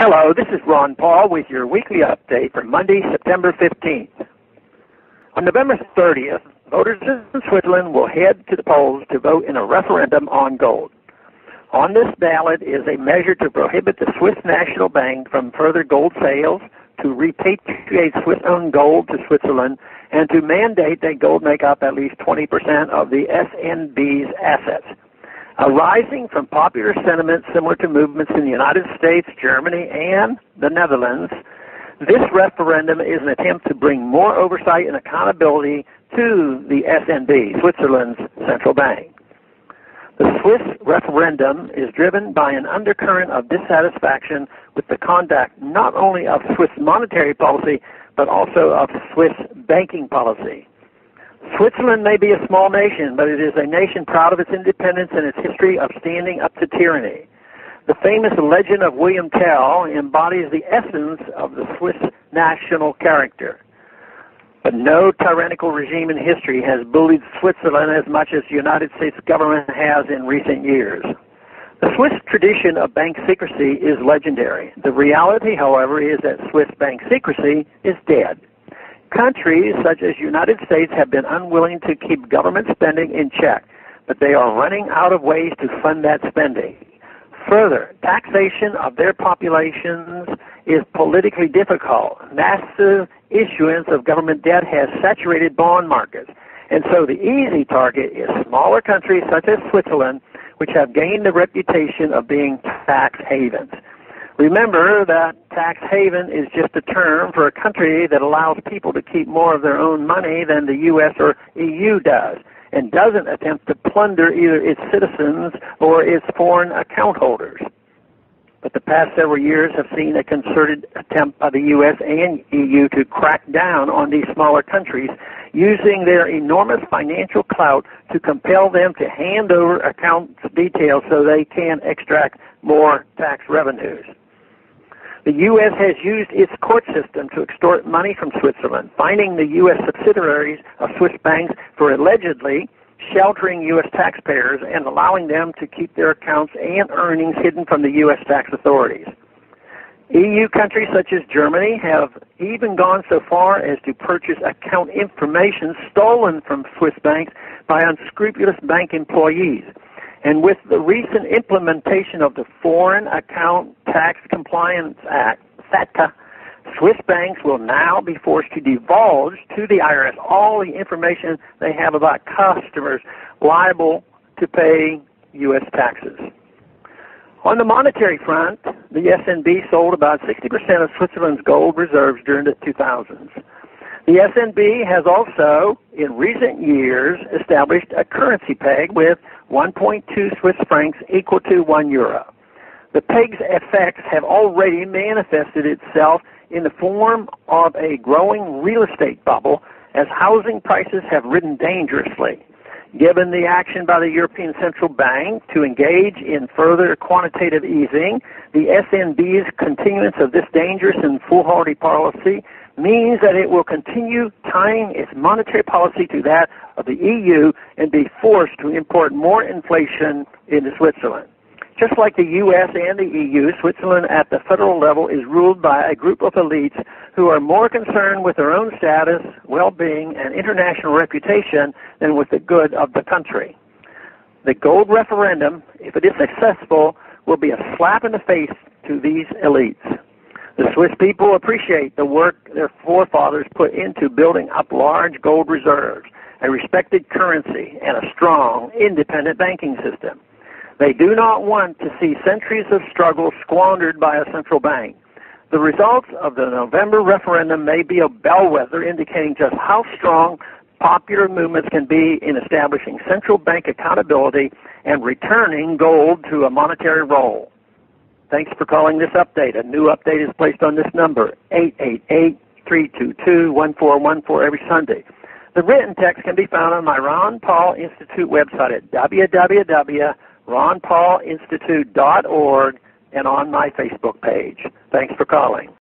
Hello, this is Ron Paul with your weekly update for Monday, September 15th. On November 30th, voters in Switzerland will head to the polls to vote in a referendum on gold. On this ballot is a measure to prohibit the Swiss National Bank from further gold sales, to repatriate Swiss-owned gold to Switzerland, and to mandate that gold make up at least 20% of the SNB's assets. Arising from popular sentiment similar to movements in the United States, Germany, and the Netherlands, this referendum is an attempt to bring more oversight and accountability to the SNB, Switzerland's central bank. The Swiss referendum is driven by an undercurrent of dissatisfaction with the conduct not only of Swiss monetary policy, but also of Swiss banking policy. Switzerland may be a small nation, but it is a nation proud of its independence and its history of standing up to tyranny. The famous legend of William Tell embodies the essence of the Swiss national character. But no tyrannical regime in history has bullied Switzerland as much as the United States government has in recent years. The Swiss tradition of bank secrecy is legendary. The reality, however, is that Swiss bank secrecy is dead. Countries such as the United States have been unwilling to keep government spending in check, but they are running out of ways to fund that spending. Further, taxation of their populations is politically difficult. Massive issuance of government debt has saturated bond markets, and so the easy target is smaller countries such as Switzerland, which have gained the reputation of being tax havens. Remember that tax haven is just a term for a country that allows people to keep more of their own money than the U.S. or EU does, and doesn't attempt to plunder either its citizens or its foreign account holders. But the past several years have seen a concerted attempt by the U.S. and EU to crack down on these smaller countries, using their enormous financial clout to compel them to hand over account details so they can extract more tax revenues. The U.S. has used its court system to extort money from Switzerland, fining the U.S. subsidiaries of Swiss banks for allegedly sheltering U.S. taxpayers and allowing them to keep their accounts and earnings hidden from the U.S. tax authorities. EU countries such as Germany have even gone so far as to purchase account information stolen from Swiss banks by unscrupulous bank employees. And with the recent implementation of the Foreign Account Tax Compliance Act, FATCA, Swiss banks will now be forced to divulge to the IRS all the information they have about customers liable to pay U.S. taxes. On the monetary front, the SNB sold about 60% of Switzerland's gold reserves during the 2000s. The SNB has also, in recent years, established a currency peg with 1.2 Swiss francs equal to €1. The peg's effects have already manifested itself in the form of a growing real estate bubble as housing prices have risen dangerously. Given the action by the European Central Bank to engage in further quantitative easing, the SNB's continuance of this dangerous and foolhardy policy means that it will continue tying its monetary policy to that of the EU and be forced to import more inflation into Switzerland. Just like the U.S. and the EU, Switzerland at the federal level is ruled by a group of elites who are more concerned with their own status, well-being, and international reputation than with the good of the country. The gold referendum, if it is successful, will be a slap in the face to these elites. The Swiss people appreciate the work their forefathers put into building up large gold reserves, a respected currency, and a strong, independent banking system. They do not want to see centuries of struggle squandered by a central bank. The results of the November referendum may be a bellwether indicating just how strong popular movements can be in establishing central bank accountability and returning gold to a monetary role. Thanks for calling this update. A new update is placed on this number, 888-322-1414 every Sunday. The written text can be found on my Ron Paul Institute website at www.ronpaulinstitute.org and on my Facebook page. Thanks for calling.